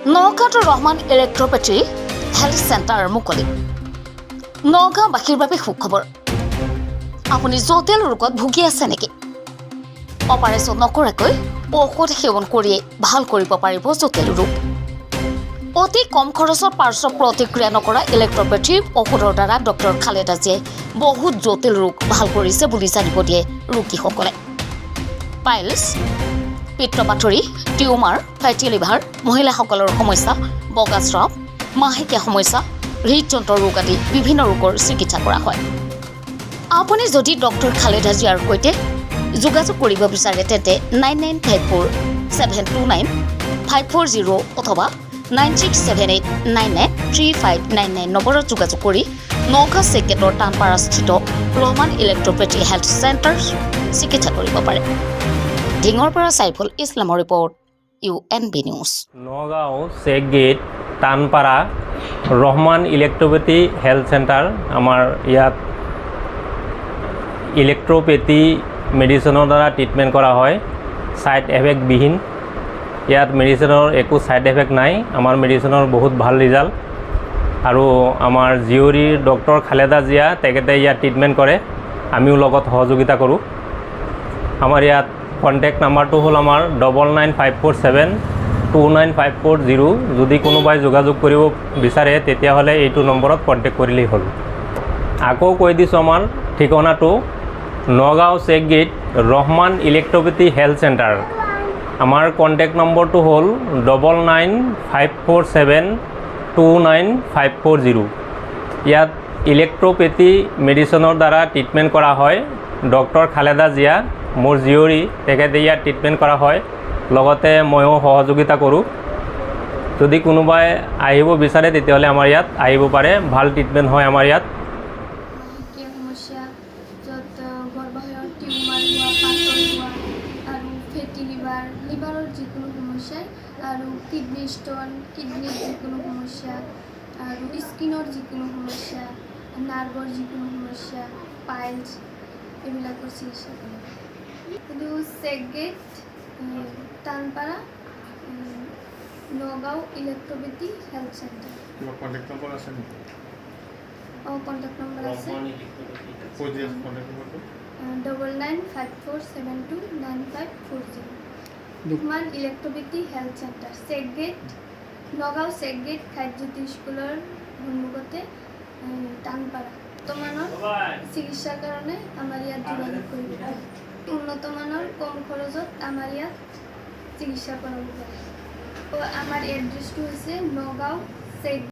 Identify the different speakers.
Speaker 1: নগাঁৱত Rahman electropathy health centre মুকলি। নগাঁওবাসীৰ বাবে সুখবৰ। আপুনি জটিল ৰোগত ভুগি আছে নেকি? অপাৰেশ্যন নকৰাকৈ ঔষধ সেৱন কৰিয়ে ভাল কৰিব পাৰিব জটিল ৰোগ। অতি কম খৰচত পাৰ্শ্ব প্ৰতিক্ৰিয়া নকৰা ইলেক্ট্ৰপেথী ঔষধৰ দ্বাৰা ডক্টৰ খালেদা জিয়াই বহুত জটিল ৰোগ ভাল কৰিছে বুলি জানিব দিয়ে ৰোগীসকলে। পাইলছ, পিত্তপাথৰী, টিউমাৰ, ফেটি লিভাৰ, মহিলাসকলৰ সমস্যা, বগাস্ৰাৱ, মাহেকীয়া সমস্যা, হৃদযন্ত্ৰৰ ৰোগ আদি বিভিন্ন ৰোগৰ চিকিৎসা কৰা হয়। আপুনি যদি ডক্টৰ খালেদা জিয়াৰ সৈতে যোগাযোগ কৰিব বিচাৰে তেন্তে 9954729540 অথবা 9678993599 নম্বৰত যোগাযোগ কৰি নগাঁও চেকগেটৰ টানপাৰাস্থিত ৰহমান ইলেক্ট্ৰপেথী হেল্থ চেণ্টাৰ চিকিৎসা কৰিব পাৰে। ঢিঙৰ পৰা সাইফুল ইছলামৰ report, UNB news.
Speaker 2: Nagaon Check Gate Tanpara Rahman electropathy health centre. আমাৰ ইয়াত ইলেক্ট্ৰপেথী মেডিচিনৰ দ্বাৰা ট্ৰিটমেণ্ট কৰা হয়, ছাইড এফেক্টবিহীন। ইয়াত মেডিচিনৰ একো ছাইড এফেক্ট নাই। আমাৰ মেডিচিনৰ বহুত ভাল ৰিজাল্ট। আৰু আমাৰ জীয়ৰীৰ ডক্টৰ খালেদা জিয়া তেখেতে ইয়াত ট্ৰিটমেণ্ট কৰে, আমিও লগত সহযোগিতা কৰোঁ। আমাৰ ইয়াত কণ্টেক্ট নাম্বাৰটো হ'ল আমাৰ 9954729540। যদি কোনোবাই যোগাযোগ কৰিব বিচাৰে তেতিয়াহ'লে এইটো নম্বৰত কণ্টেক্ট কৰিলেই হ'ল। আকৌ কৈ দিছোঁ, আমাৰ ঠিকনাটো Nagaon Check Gate Rahman electropathy health centre. আমাৰ কণ্টেক্ট নম্বৰটো হ'ল 9954729540। ইয়াত ইলেক্ট্ৰপেথী মেডিচিনৰ দ্বাৰা ট্ৰিটমেণ্ট কৰা হয়। ডক্টৰ খালেদা জিয়া মোৰ জীয়ৰী, তেখেতে ইয়াত ট্ৰিটমেণ্ট কৰা হয়, লগতে ময়ো সহযোগিতা কৰোঁ। যদি কোনোবাই আহিব বিচাৰে তেতিয়াহ'লে আমাৰ ইয়াত আহিব পাৰে, ভাল ট্ৰিটমেণ্ট হয় আমাৰ ইয়াত।
Speaker 3: সমস্যা য'ত গৰ্ভাশয়ৰ টিউমাৰ হোৱা, পাথৰ হোৱা আৰু ফেটি লিভাৰৰ যিকোনো সমস্যাই, আৰু কিডনী ষ্ট'ন, কিডনীৰ যিকোনো সমস্যা, আৰু স্কিনৰ যিকোনো সমস্যা, নাৰ্ভৰ যিকোনো সমস্যা, পাইলছ, এইবিলাকৰ চিকিৎসা কৰে। কিন্তু Check Gate Tanpara Nagaon electropathy health centre.
Speaker 4: Contact number আছে নেকি?
Speaker 3: কণ্টেক্ট নম্বৰ আছে 9954729540। Rahman electropathy health centre, Check Gate, Nagaon Check Gate Khadyajyoti স্কুলৰ সন্মুখতে টানপাৰা। উন্নতমানৰ চিকিৎসাৰ কাৰণে আমাৰ ইয়াত যোগাযোগ কৰিব পাৰে। উন্নতমানৰ কম খৰচত আমাৰ ইয়াত চিকিৎসা কৰাব পাৰে। আমাৰ এড্ৰেছটো হৈছে নগাঁও চেক